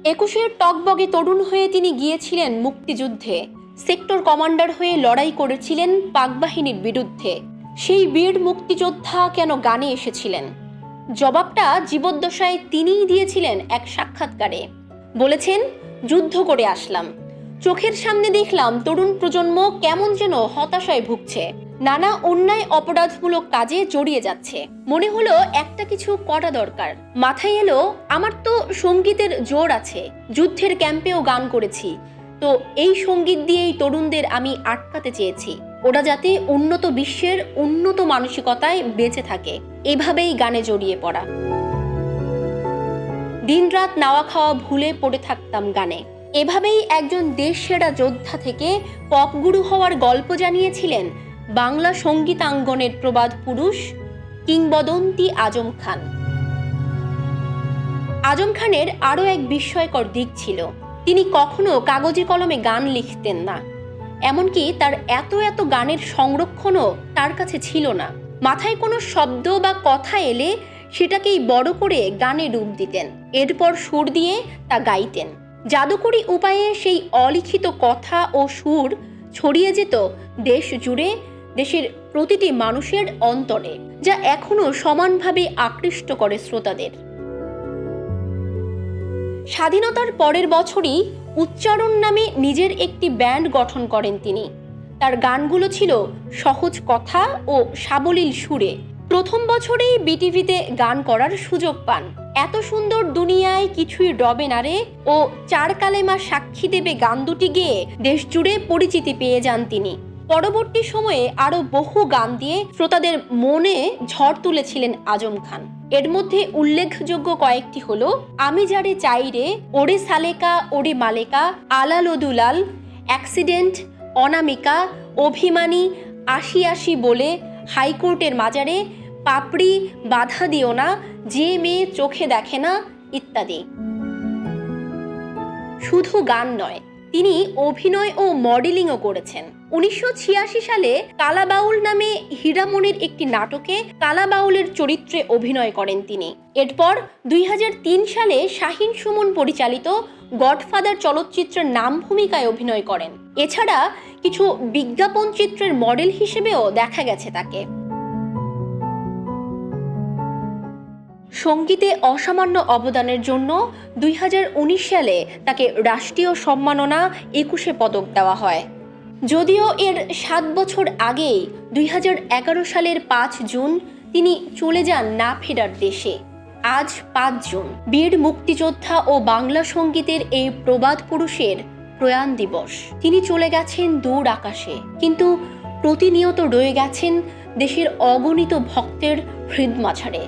একুশের টগবগে তরুণ হয়ে তিনি গিয়েছিলেন মুক্তিযুদ্ধে। সেক্টর কমান্ডার হয়ে লড়াই করেছিলেন পাক বাহিনীর বিরুদ্ধে। সেই বীর মুক্তিযোদ্ধা কেন গানে এসেছিলেন? জবাবটা জীবদ্দশায় তিনিই দিয়েছিলেন এক সাক্ষাৎকারে। বলেছেন, যুদ্ধ করে আসলাম, চোখের সামনে দেখলাম তরুণ প্রজন্ম কেমন যেন হতাশায় ভুগছে, নানা অন্যায় অপরাধমূলক কাজে জড়িয়ে যাচ্ছে। মনে হলো একটা কিছু করা দরকার। মাথায় এলো, আমার তো সঙ্গীতের জোর আছে, যুদ্ধের ক্যাম্পেও গান করেছি, তো এই সঙ্গীত দিয়েই তরুণদের আমি আটকাতে চেয়েছি, ওরা যাতে উন্নত বিশ্বের উন্নত মানসিকতায় বেঁচে থাকে। এভাবেই গানে জড়িয়ে পড়া। দিনরাত নাওয়া খাওয়া ভুলে পড়ে থাকতাম গানে। এভাবেই একজন দেশ সেরা যোদ্ধা থেকে পপগুরু হওয়ার গল্প জানিয়েছিলেন বাংলা সঙ্গীতাঙ্গনের প্রবাদ পুরুষ কিংবদন্তি আজম খান। আজম খানের আরও এক বিস্ময়কর দিক ছিল, তিনি কখনো কাগজে কলমে গান লিখতেন না। এমনকি তার এত এত গানের সংরক্ষণও তার কাছে ছিল না। মাথায় কোনো শব্দ বা কথা এলে সেটাকেই বড় করে গানে রূপ দিতেন, এরপর সুর দিয়ে তা গাইতেন। জাদুকরী উপায়ে সেই অলিখিত কথা ও সুর ছড়িয়ে যেত দেশ জুড়ে, দেশের প্রতিটি মানুষের অন্তরে, যা এখনো সমানভাবে আকৃষ্ট করে শ্রোতাদের। স্বাধীনতার পরের বছরই উচ্চারণ নামে নিজের একটি ব্যান্ড গঠন করেন তিনি। তার গানগুলো ছিল সহজ কথা ও সাবলীল সুরে। প্রথম বছরেই বিটিভিতে গান করার সুযোগ পান। এত সুন্দর দুনিয়ায় কিছুই ডবে না রে ও চার কালেমা সাক্ষী দেবে গান দুটি গেয়ে দেশ জুড়ে পরিচিতি পেয়ে যান তিনি। পরবর্তী সময়ে আরও বহু গান দিয়ে শ্রোতাদের মনে ঝড় তুলেছিলেন আজম খান। এর মধ্যে উল্লেখযোগ্য কয়েকটি হলো আমি যারে চাই রে, ওরে সালেকা ওরে মালেকা, আলাল দুলাল, অ্যাক্সিডেন্ট, অনামিকা, অভিমানী, আশি আশি বলে, হাইকোর্টের মাজারে, পাপড়ি, বাধা দিও না, যে মেয়ে চোখে দেখে না, ইত্যাদি। শুধু গান নয়, তিনি অভিনয় ও মডেলিংও করেছেন। 1986 সালে কালাবাউল নামে হীরামণির একটি নাটকে কালাবাউলের চরিত্রে অভিনয় করেন তিনি। এরপর 2003 সালে শাহিন সুমন পরিচালিত গডফাদার চলচ্চিত্রের নাম ভূমিকায় অভিনয় করেন। এছাড়া কিছু বিজ্ঞাপন চিত্রের মডেল হিসেবেও দেখা গেছে তাকে। সঙ্গীতে অসামান্য অবদানের জন্য 2019 সালে তাকে রাষ্ট্রীয় সম্মাননা 21 পদক দেওয়া হয়। যদিও এর 7 বছর আগেই 2011 সালের 5 জুন তিনি চলে যান না ফেরার দেশে। আজ 5 জুন বীর মুক্তিযোদ্ধা ও বাংলা সঙ্গীতের এই প্রবাদ পুরুষের প্রয়াণ দিবস। তিনি চলে গেছেন দূর আকাশে, কিন্তু প্রতিনিয়ত রয়ে গেছেন দেশের অগণিত ভক্তের হৃদমাঝারে।